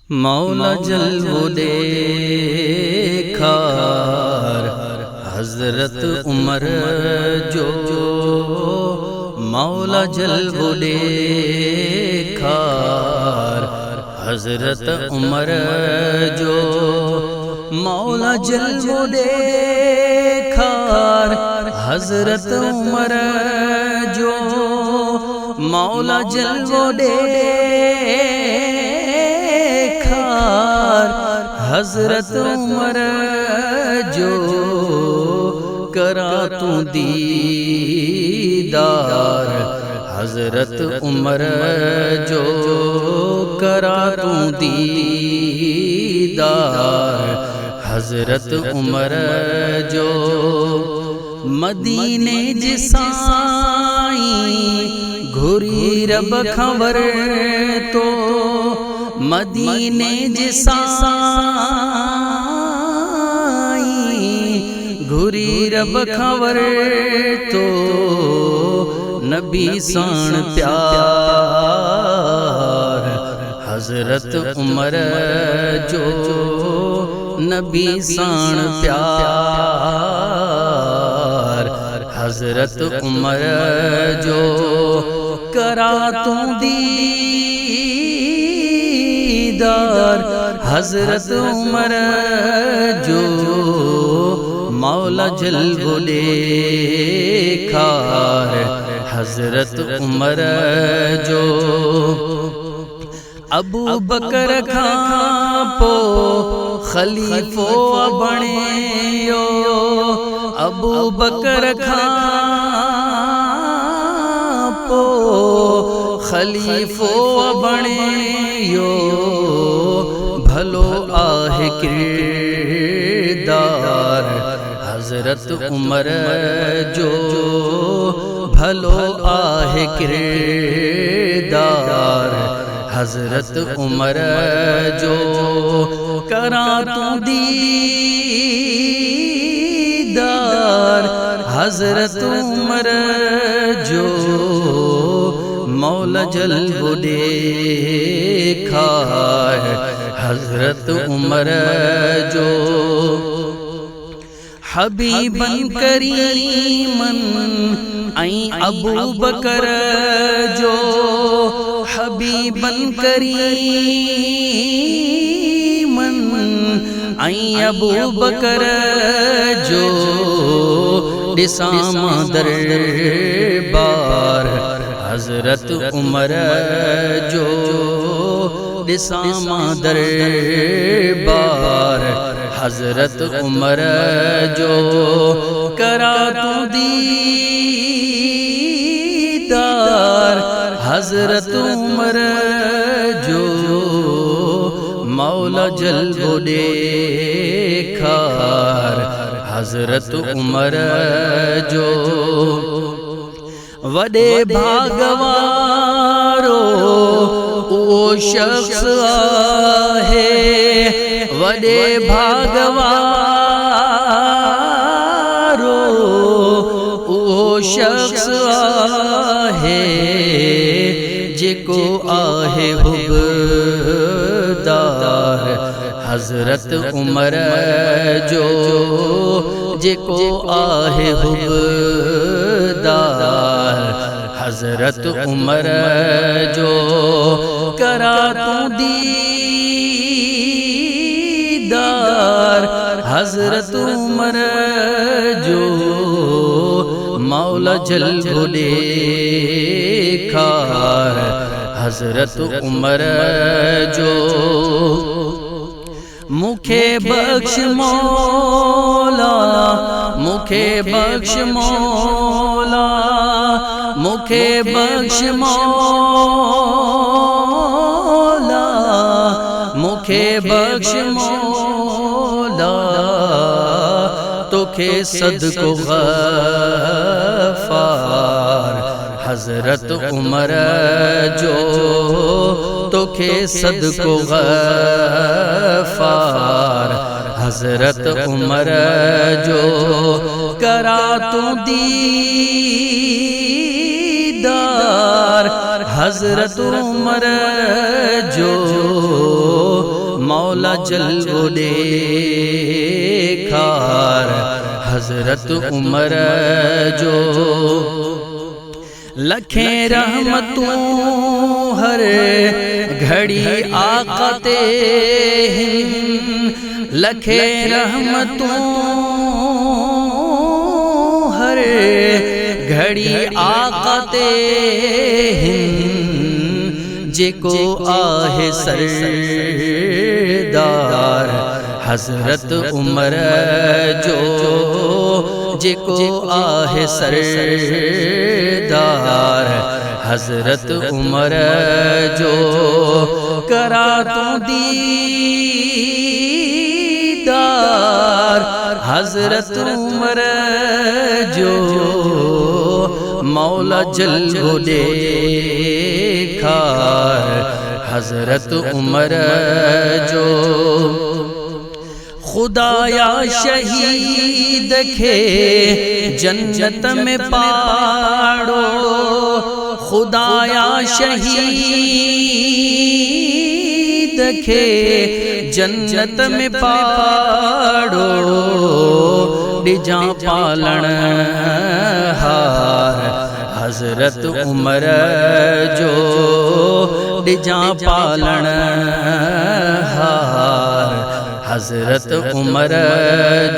मौला जलवो देखार हजरत उमर जो मौला जलवो देखार हजरत उमर जो मौला जलवो देखार हजरत उमर जो मौला जलवो देखार हजरत उमर जो करा तू दीदार हजरत उमर जो करा तू दीदार हजरत उमर जो मदीने जिसाई घुरी रब खबर तो मदीने जिसाई घुरी रब खबर तो नबी साण प्यार हजरत उमर जो नबी साण प्यार हजरत उमर जो करा तू दीदार हजरत उमर जो मौला जलवो देखार हजरत उमर जो अबू बकर खां पो खलीफो बणे यो अबू बकर खां पो खलीफो बणे यो भलो आहे किरदार हजरत उमर जो भलो आहे किरदार हजरत उमर जो करा तू दीदार हजरत उमर जो मौला जलवो देखार हजरत उमर जो हबीबन करीमन आई अबू बकर जो हबीबन करीमन आई अबू बकर जो दिसामा दरबार हजरत उमर जो दिसामा दरबार हजरत उमर जो करा तू दीदार हजरत उमर जो मौला जलवो देखार हजरत उमर जो वडे भागवारो ओ शख्स आहे वडे भागवारो ओ शख्स आहे जेको आहे हुबदार हजरत उमर जो जेको आहे हुबदार हजरत उमर जो करा तू दीदार हजरत उमर जो मौला जलवो देखार हजरत उमर जो मुखे बख्श मौला मुखे बख्श मौला मुखे बख्श मौला मुखे बख्श मौला तोखे सदको गफ़ार हजरत उमर जो तोखे सदको गफ़ार हजरत उमर जो करा तू दीदार हजरत उमर जो मौला जल्वो देखार हजरत उमर जो लखे रहमतों हर घड़ी आकते लखे रहमतों हर घड़ी आकते जिको आहे सरदार हजरत उमर जो जिको आहे सरदार हजरत उमर जो करा तो दीदार हजरत उमर जो मौला जल्वो देखार हजरत उमर जो खुदाया शहीद खे जन्नत में पाड़ो खुदाया शहीद खे जन्नत में पाड़ो डिजा पालन हार हजरत उमर जो डिजा पालन हार हजरत उमर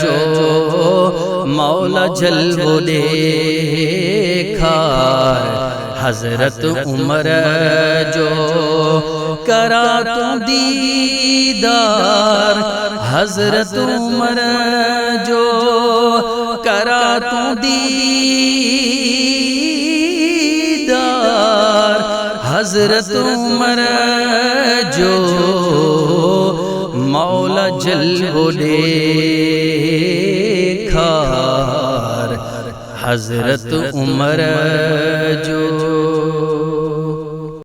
जो मौला जल्वो देखार हजरत उमर जो करा तो दीदार हजरत उमर जो करा तो दीदार हजरत उमर जो मौला जल्वो देखार हजरत उमर जो